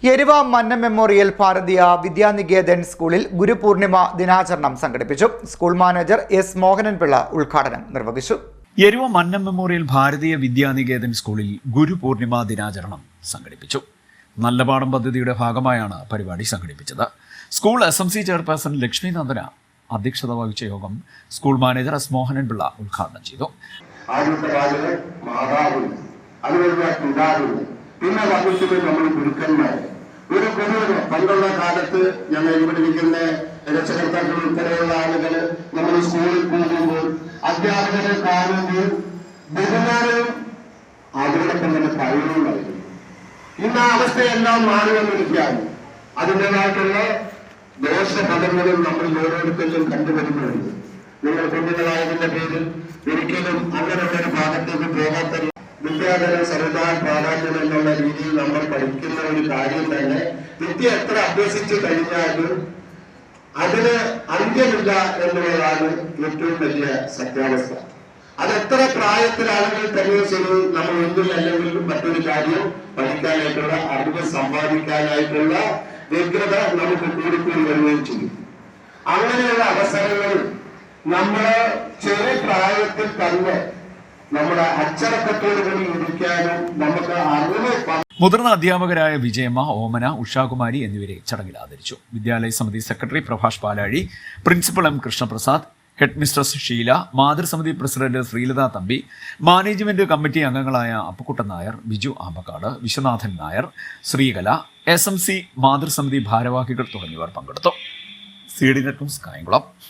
Eruva Mannam memorial ഭാരതീയ വിദ്യാനികേതൻ സ്കൂളിൽ ഗുരുപൂർണിമ ദിനാചരണം സംഘടിപ്പിച്ചു. സ്കൂൾ മാനേജർ എസ് മോഹനൻപിള്ള ഉദ്ഘാടനം നിർവഹിച്ചു. എരുവ മന്നം മെമ്മോറിയൽ ഭാരതീയ വിദ്യാനികേതൻ സ്കൂളിൽ ഗുരുപൂർണിമ ദിനാചരണം സംഘടിപ്പിച്ചു. നല്ലപാഠം പദ്ധതിയുടെ ഭാഗമായാണ് പരിപാടി സംഘടിപ്പിച്ചത്. സ്കൂൾ SMC ചെയർപേഴ്സൺ ലക്ഷ്മിനന്ദന അധ്യക്ഷത വഹിച്ച യോഗം സ്കൂൾ മാനേജർ എസ് മോഹനൻപിള്ള ഉദ്ഘാടനം ചെയ്തു. പിന്നെ വന്നിട്ട് നമ്മൾ ഗുരുക്കന്മാർ ഒരു ഗുരുവിന് പണ്ടുള്ള കാലത്ത് ഞങ്ങൾ ഇവിടെ ഇരിക്കുന്ന രക്ഷകർത്താക്കൾ ഉൾപ്പെടെയുള്ള ആളുകൾ നമ്മൾ സ്കൂളിൽ പോകുമ്പോൾ അധ്യാപകരെ കാണുമ്പോൾ ബഹുമാനവും അവരോടൊപ്പം തന്നെ കഴിവുകളായിരുന്നു. ഇന്ന് ആ അവസ്ഥയെല്ലാം മാറി വന്നിരിക്കുകയാണ്. അതിൻ്റെതായിട്ടുള്ള ദോഷഫലങ്ങളും നമ്മൾ ഓരോരുത്തരും കണ്ടുവരുന്നുണ്ട്. നിങ്ങൾ കുഞ്ഞുങ്ങളായതിന്റെ പേരിൽ ഒരിക്കലും അങ്ങനെയുള്ള ഒരു ഭാഗത്തേക്ക് പോകാത്ത വിദ്യാഭ്യാസം സർവ്വതാ പ്രാധാന്യം എന്നുള്ള രീതിയിൽ നമ്മൾ പഠിക്കുന്ന ഒരു കാര്യം തന്നെ വിദ്യ എത്ര അഭ്യസിച്ചു കഴിഞ്ഞാലും അതിന് അന്ത്യമില്ല എന്നുള്ളതാണ് ഏറ്റവും വലിയ സത്യാവസ്ഥ. അതെത്ര പ്രായത്തിലാണെങ്കിൽ തന്നെ ശരി, നമ്മൾ ഒന്നും അല്ലെങ്കിൽ മറ്റൊരു കാര്യം പഠിക്കാനായിട്ടുള്ള അറിവ് സമ്പാദിക്കാനായിട്ടുള്ള വ്യഗ്രത നമുക്ക് കൂടിക്കൂടി വരികയും ചെയ്യും. അങ്ങനെയുള്ള അവസരങ്ങളിൽ നമ്മൾ ചെറിയ പ്രായത്തിൽ തന്നെ നമ്മുടെ അച്ചടക്കത്തോടു കൂടി ഇരിക്കാനും നമുക്ക് അറിവ്. മുതിർന്ന അധ്യാപകരായ വിജയമ്മ, ഓമന, ഉഷാകുമാരി എന്നിവരെ ചടങ്ങിൽ ആദരിച്ചു. വിദ്യാലയ സമിതി secretary Prabhash Palazhi, principal M Krishnaprasad, head mistress Sheela, മാതൃസമിതി president Sreelatha Thampi, management committee അംഗങ്ങളായ അപ്പുക്കുട്ടൻ നായർ, ബിജു ആമ്പക്കാട്, വിശ്വനാഥൻ നായർ, ശ്രീകല, SMC മാതൃസമിതി ഭാരവാഹികൾ തുടങ്ങിയവർ പങ്കെടുത്തു. CD net news Kayamkulam.